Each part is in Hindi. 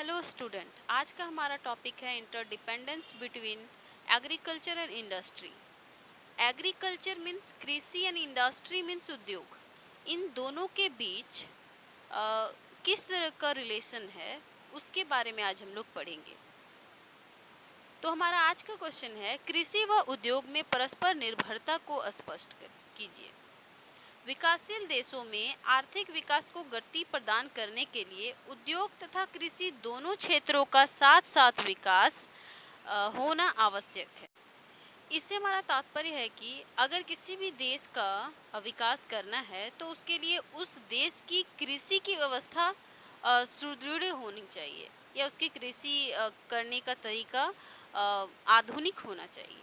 हेलो स्टूडेंट, आज का हमारा टॉपिक है interdependence between agriculture and industry. Agriculture means कृषि एंड इंडस्ट्री मीन्स उद्योग। इन दोनों के बीच किस तरह का रिलेशन है उसके बारे में आज हम लोग पढ़ेंगे। तो हमारा आज का क्वेश्चन है, कृषि व उद्योग में परस्पर निर्भरता को स्पष्ट कीजिए। विकासशील देशों में आर्थिक विकास को गति प्रदान करने के लिए उद्योग तथा कृषि दोनों क्षेत्रों का साथ साथ विकास होना आवश्यक है। इससे हमारा तात्पर्य है कि अगर किसी भी देश का विकास करना है तो उसके लिए उस देश की कृषि की व्यवस्था सुदृढ़ होनी चाहिए या उसकी कृषि करने का तरीका आधुनिक होना चाहिए।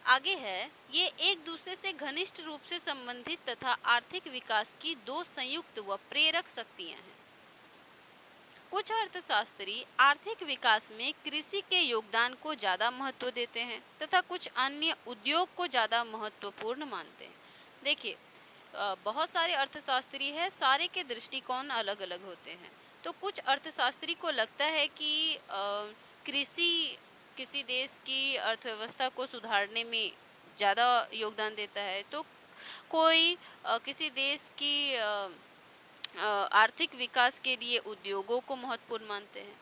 आगे है, ये एक दूसरे से घनिष्ठ रूप से संबंधित तथा आर्थिक विकास की दो संयुक्त व प्रेरक शक्तियां हैं। कुछ अर्थशास्त्री आर्थिक विकास में कृषि के योगदान को ज़्यादा महत्व देते हैं तथा कुछ अन्य उद्योग को ज़्यादा महत्वपूर्ण मानते हैं। देखिए, बहुत सारे अर्थशास्त्री हैं, सारे के दृष्टिकोण अलग अलग होते हैं। तो कुछ अर्थशास्त्री को लगता है कि कृषि किसी देश की अर्थव्यवस्था को सुधारने में ज़्यादा योगदान देता है, तो कोई किसी देश की आर्थिक विकास के लिए उद्योगों को महत्वपूर्ण मानते हैं।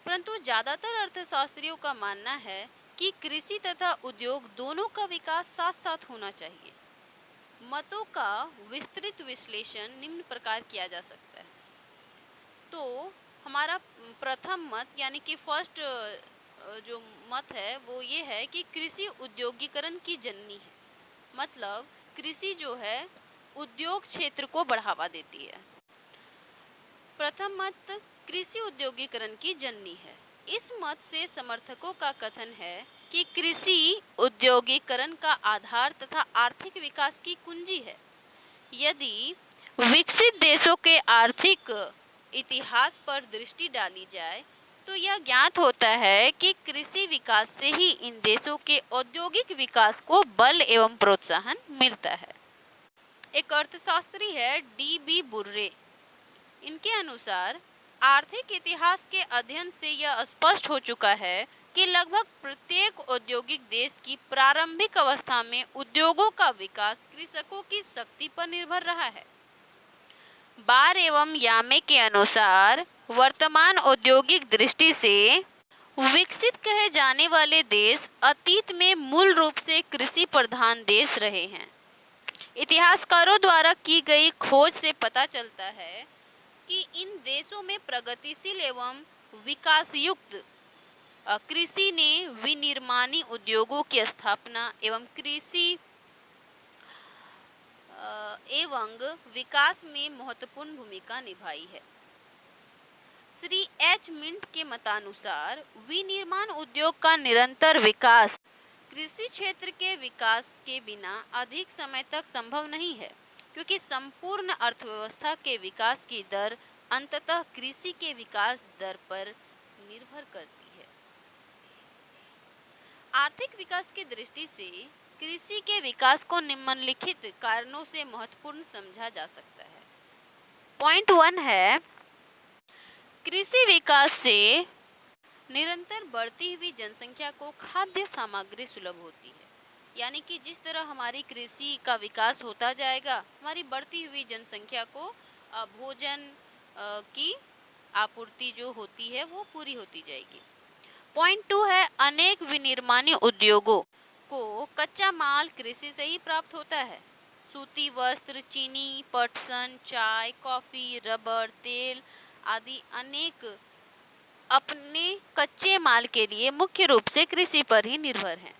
परंतु ज़्यादातर अर्थशास्त्रियों का मानना है कि कृषि तथा उद्योग दोनों का विकास साथ साथ होना चाहिए। मतों का विस्तृत विश्लेषण निम्न प्रकार किया जा सकता है। तो हमारा प्रथम मत यानी कि फर्स्ट जो मत है वो ये है कि कृषि उद्योगीकरण की जननी है। मतलब कृषि जो है उद्योग क्षेत्र को बढ़ावा देती है। प्रथम मत कृषि उद्योगीकरण की जननी है। इस मत से समर्थकों का कथन है कि कृषि उद्योगीकरण का आधार तथा आर्थिक विकास की कुंजी है। यदि विकसित देशों के आर्थिक इतिहास पर दृष्टि डाली जाए तो यह ज्ञात होता है कि कृषि विकास से ही इन देशों के औद्योगिक विकास को बल एवं प्रोत्साहन मिलता है। एक अर्थशास्त्री है D.B. बुर्रे। इनके अनुसार आर्थिक इतिहास के अध्ययन से यह स्पष्ट हो चुका है कि लगभग प्रत्येक औद्योगिक देश की प्रारंभिक अवस्था में उद्योगों का विकास कृषकों की शक्ति पर निर्भर रहा है। बार एवं यामे के अनुसार वर्तमान औद्योगिक दृष्टि से विकसित कहे जाने वाले देश अतीत में मूल रूप से कृषि प्रधान देश रहे हैं। इतिहासकारों द्वारा की गई खोज से पता चलता है कि इन देशों में प्रगतिशील एवं विकासयुक्त कृषि ने विनिर्माणी उद्योगों की स्थापना एवं कृषि एवं विकास में महत्वपूर्ण भूमिका निभाई है। श्री एच मिंट के मतानुसार विनिर्माण उद्योग का निरंतर विकास कृषि क्षेत्र के विकास के बिना अधिक समय तक संभव नहीं है, क्योंकि संपूर्ण अर्थव्यवस्था के विकास की दर अंततः कृषि के विकास दर पर निर्भर करती है। आर्थिक विकास की दृष्टि से कृषि के विकास को निम्नलिखित कारणों से महत्वपूर्ण समझा जा सकता है। पॉइंट 1 है, कृषि विकास से निरंतर बढ़ती हुई जनसंख्या को खाद्य सामग्री सुलभ होती है। यानी कि जिस तरह हमारी कृषि का विकास होता जाएगा, हमारी बढ़ती हुई जनसंख्या को भोजन की आपूर्ति जो होती है वो पूरी होती जाएगी। पॉइंट 2 है, अनेक विनिर्माणी उद्योगों को कच्चा माल कृषि से ही प्राप्त होता है। सूती वस्त्र, चीनी, पटसन, चाय, कॉफी, रबर, तेल आदि अनेक अपने कच्चे माल के लिए मुख्य रूप से कृषि पर ही निर्भर हैं।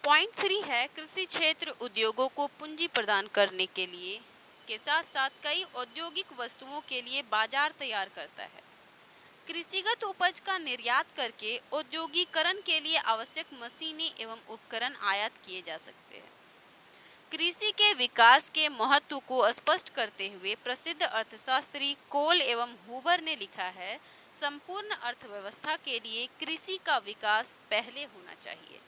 पॉइंट 3 है, कृषि क्षेत्र उद्योगों को पूंजी प्रदान करने के लिए के साथ साथ कई औद्योगिक वस्तुओं के लिए बाजार तैयार करता है। कृषिगत उपज का निर्यात करके औद्योगिकरण के लिए आवश्यक मशीनें एवं उपकरण आयात किए जा सकते हैं। कृषि के विकास के महत्व को स्पष्ट करते हुए प्रसिद्ध अर्थशास्त्री कोल एवं हुबर ने लिखा है, संपूर्ण अर्थव्यवस्था के लिए कृषि का विकास पहले होना चाहिए।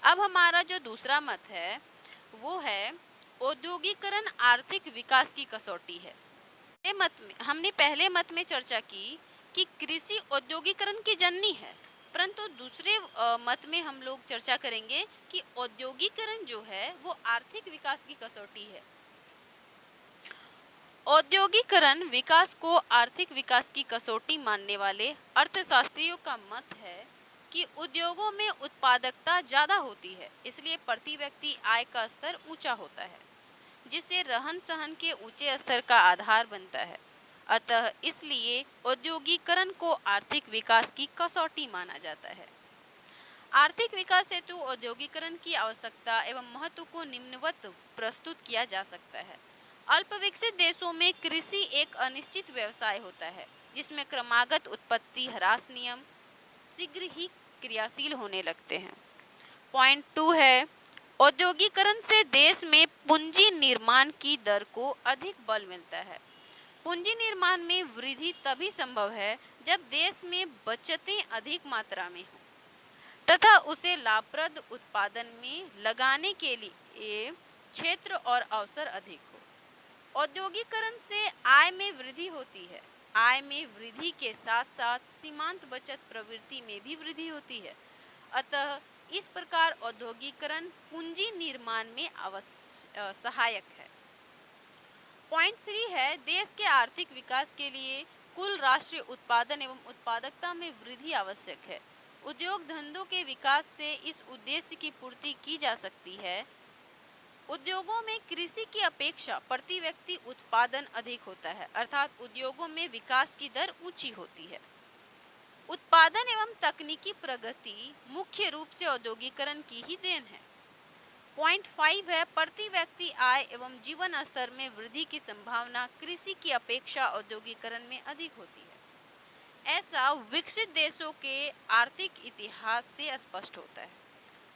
अब हमारा जो दूसरा मत है वो है, औद्योगिकरण आर्थिक विकास की कसौटी है। हमने पहले मत में चर्चा की कि कृषि औद्योगिकरण की जननी है, परंतु दूसरे मत में हम लोग चर्चा करेंगे कि औद्योगिकरण जो है वो आर्थिक विकास की कसौटी है। औद्योगिकरण विकास को आर्थिक विकास की कसौटी मानने वाले अर्थशास्त्रियों का मत है कि उद्योगों में उत्पादकता ज्यादा होती है, इसलिए प्रति व्यक्ति आय का स्तर ऊंचा होता है, जिससे रहन सहन के ऊंचे स्तर का आधार बनता है। अतः इसलिए औद्योगिकरण को आर्थिक विकास की कसौटी माना जाता है। आर्थिक विकास हेतु औद्योगिकरण की आवश्यकता एवं महत्व को निम्नवत प्रस्तुत किया जा सकता है। अल्प विकसित देशों में कृषि एक अनिश्चित व्यवसाय होता है, जिसमें क्रमागत उत्पत्ति ह्रास नियम शीघ्र ही क्रियाशील होने लगते हैं। पॉइंट 2 है, औद्योगिकरण से देश में पूंजी निर्माण की दर को अधिक बल मिलता है। पूंजी निर्माण में वृद्धि तभी संभव है जब देश में बचतें अधिक मात्रा में हो तथा उसे लाभप्रद उत्पादन में लगाने के लिए क्षेत्र और अवसर अधिक हो। औद्योगिकरण से आय में वृद्धि होती है। आय में वृद्धि के साथ साथ सीमांत बचत प्रवृत्ति में भी वृद्धि होती है। अतः इस प्रकार औद्योगिकरण पूंजी निर्माण में सहायक है। पॉइंट 3 है, देश के आर्थिक विकास के लिए कुल राष्ट्रीय उत्पादन एवं उत्पादकता में वृद्धि आवश्यक है। उद्योग धंधों के विकास से इस उद्देश्य की पूर्ति की जा सकती है। उद्योगों में कृषि की अपेक्षा प्रति व्यक्ति उत्पादन अधिक होता है, अर्थात उद्योगों में विकास की दर ऊंची होती है। उत्पादन एवं तकनीकी प्रगति मुख्य रूप से औद्योगिकरण की ही देन है। पॉइंट 5 है, प्रति व्यक्ति आय एवं जीवन स्तर में वृद्धि की संभावना कृषि की अपेक्षा औद्योगिकरण में अधिक होती है। ऐसा विकसित देशों के आर्थिक इतिहास से स्पष्ट होता है।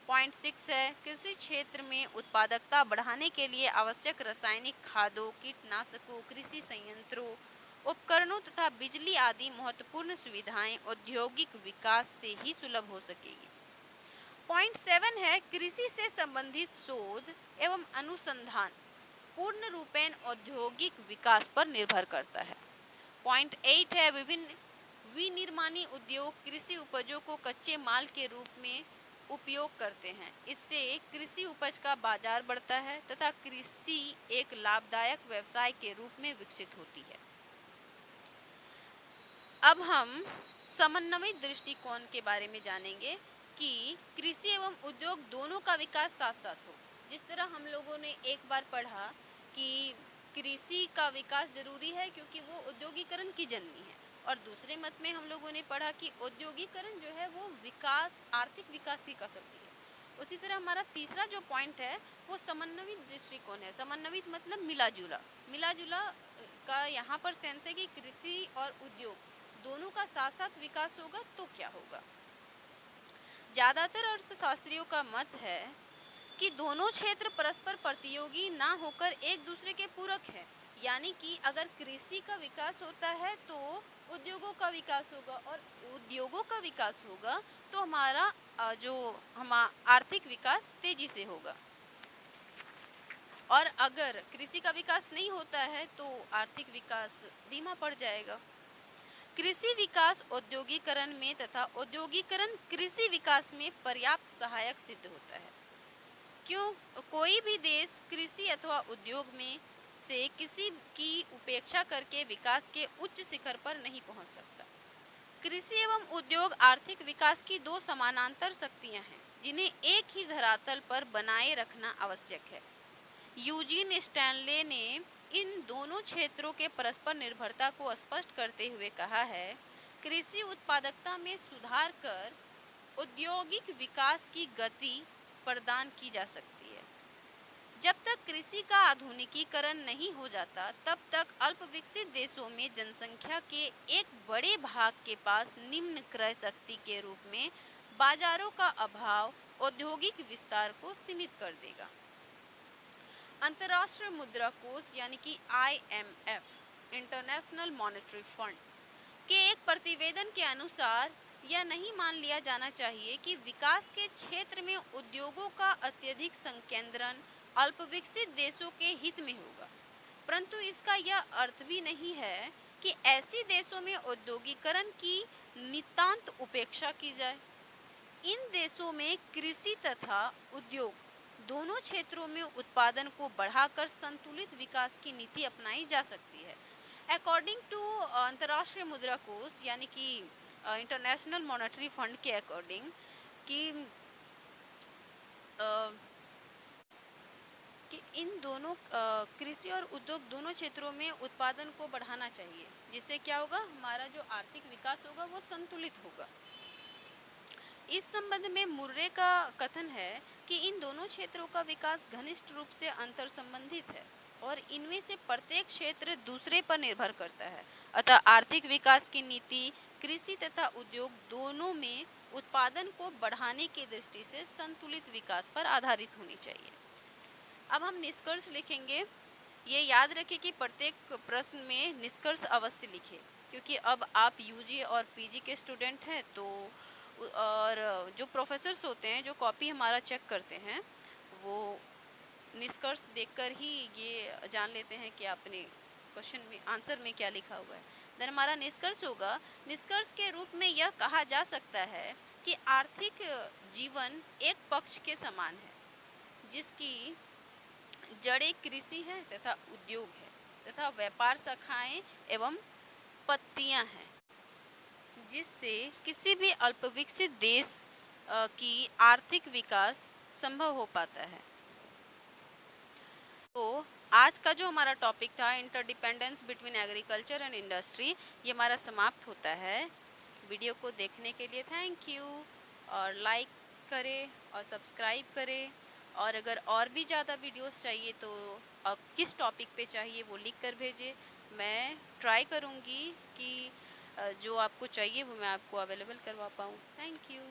पॉइंट 6 है, कृषि क्षेत्र में उत्पादकता बढ़ाने के लिए आवश्यक रासायनिक खादों, कीटनाशकों, कृषि संयंत्रों, उपकरणों तथा बिजली आदि महत्वपूर्ण सुविधाएं औद्योगिक विकास से ही सुलभ हो सकेगी। पॉइंट 7 है, कृषि से संबंधित शोध एवं अनुसंधान पूर्ण रूपेण औद्योगिक विकास पर निर्भर करता है। पॉइंट 8 है, विभिन्न विनिर्माणी उद्योग कृषि उपजों को कच्चे माल के रूप में उपयोग करते हैं। इससे कृषि उपज का बाजार बढ़ता है तथा कृषि एक लाभदायक व्यवसाय के रूप में विकसित होती है। अब हम समन्वित दृष्टिकोण के बारे में जानेंगे कि कृषि एवं उद्योग दोनों का विकास साथ साथ हो। जिस तरह हम लोगों ने एक बार पढ़ा कि कृषि का विकास जरूरी है क्योंकि वो औद्योगिकरण की जननी है, और दूसरे मत में हम लोगों ने पढ़ा कि औद्योगिकरण जो है वो विकास, आर्थिक विकास की कसौटी है। उसी तरह हमारा तीसरा जो पॉइंट है वो समन्वित दृष्टिकोण है। समन्वित मतलब मिला जुला। मिला जुला का यहाँ पर सेंस है कि कृषि और उद्योग दोनों का साथ साथ विकास होगा तो क्या होगा। ज्यादातर अर्थशास्त्रियों का मत है कि दोनों क्षेत्र परस्पर प्रतियोगी ना होकर एक दूसरे के पूरक है। यानी कि अगर कृषि का विकास होता है तो उद्योगों का विकास होगा, और उद्योगों का विकास होगा तो हमारा आर्थिक विकास तेजी से होगा। और अगर कृषि का विकास नहीं होता है तो आर्थिक विकास धीमा पड़ जाएगा। कृषि विकास औद्योगिकरण में तथा औद्योगिकरण कृषि विकास में पर्याप्त सहायक सिद्ध होता है। क्यों? कोई भी देश कृषि अथवा उद्योग में से किसी की उपेक्षा करके विकास के उच्च शिखर पर नहीं पहुंच सकता। कृषि एवं उद्योग आर्थिक विकास की दो समानांतर शक्तियां हैं जिन्हें एक ही धरातल पर बनाए रखना आवश्यक है। यूजीन स्टैनले ने इन दोनों क्षेत्रों के परस्पर निर्भरता को स्पष्ट करते हुए कहा है, कृषि उत्पादकता में सुधार कर औद्योगिक विकास की गति प्रदान की जा सकती है। जब तक कृषि का आधुनिकीकरण नहीं हो जाता तब तक अल्प विकसित देशों में जनसंख्या के एक बड़े भाग के पास निम्न क्रय शक्ति के रूप में बाजारों का अभाव औद्योगिक विस्तार को सीमित कर देगा। अंतर्राष्ट्रीय मुद्रा कोष यानी कि IMF इंटरनेशनल मॉनेटरी फंड के एक प्रतिवेदन के अनुसार यह नहीं मान लिया जाना चाहिए कि विकास के क्षेत्र में उद्योगों का अत्यधिक संकेंद्रण अल्प विकसित देशों के हित में होगा। परंतु इसका यह अर्थ भी नहीं है कि ऐसे देशों में औद्योगिकरण की नितांत उपेक्षा की जाए। इन देशों में कृषि तथा उद्योग दोनों क्षेत्रों में उत्पादन को बढ़ाकर संतुलित विकास की नीति अपनाई जा सकती है। अकॉर्डिंग टू अंतर्राष्ट्रीय मुद्रा कोष यानी कि इंटरनेशनल मॉनेटरी फंड के अकॉर्डिंग कि इन दोनों कृषि और उद्योग दोनों क्षेत्रों में उत्पादन को बढ़ाना चाहिए, जिससे क्या होगा, हमारा जो आर्थिक विकास होगा वो संतुलित होगा। इस संबंध में मुर्रे का कथन है कि इन दोनों क्षेत्रों का विकास घनिष्ठ रूप से अंतर संबंधित है और इनमें से प्रत्येक क्षेत्र दूसरे पर निर्भर करता है। अतः आर्थिक विकास की नीति कृषि तथा उद्योग दोनों में उत्पादन को बढ़ाने की दृष्टि से संतुलित विकास पर आधारित होनी चाहिए। अब हम निष्कर्ष लिखेंगे। ये याद रखें कि प्रत्येक प्रश्न में निष्कर्ष अवश्य लिखें, क्योंकि अब आप यूजी और पीजी के स्टूडेंट हैं, तो और जो प्रोफेसर्स होते हैं जो कॉपी हमारा चेक करते हैं वो निष्कर्ष देखकर ही ये जान लेते हैं कि आपने क्वेश्चन में आंसर में क्या लिखा हुआ है। देन हमारा निष्कर्ष होगा, निष्कर्ष के रूप में यह कहा जा सकता है कि आर्थिक जीवन एक पक्ष के समान है जिसकी जड़ें कृषि है तथा उद्योग है तथा व्यापार शाखाएं एवं पत्तियां हैं, जिससे किसी भी अल्पविकसित देश की आर्थिक विकास संभव हो पाता है। तो आज का जो हमारा टॉपिक था interdependence between agriculture and industry, ये हमारा समाप्त होता है। वीडियो को देखने के लिए थैंक यू, और लाइक करें और सब्सक्राइब करें, और अगर और भी ज़्यादा वीडियोस चाहिए तो किस टॉपिक पे चाहिए वो लिख कर भेजें। मैं ट्राई करूँगी कि जो आपको चाहिए वो मैं आपको अवेलेबल करवा पाऊँ। Thank you.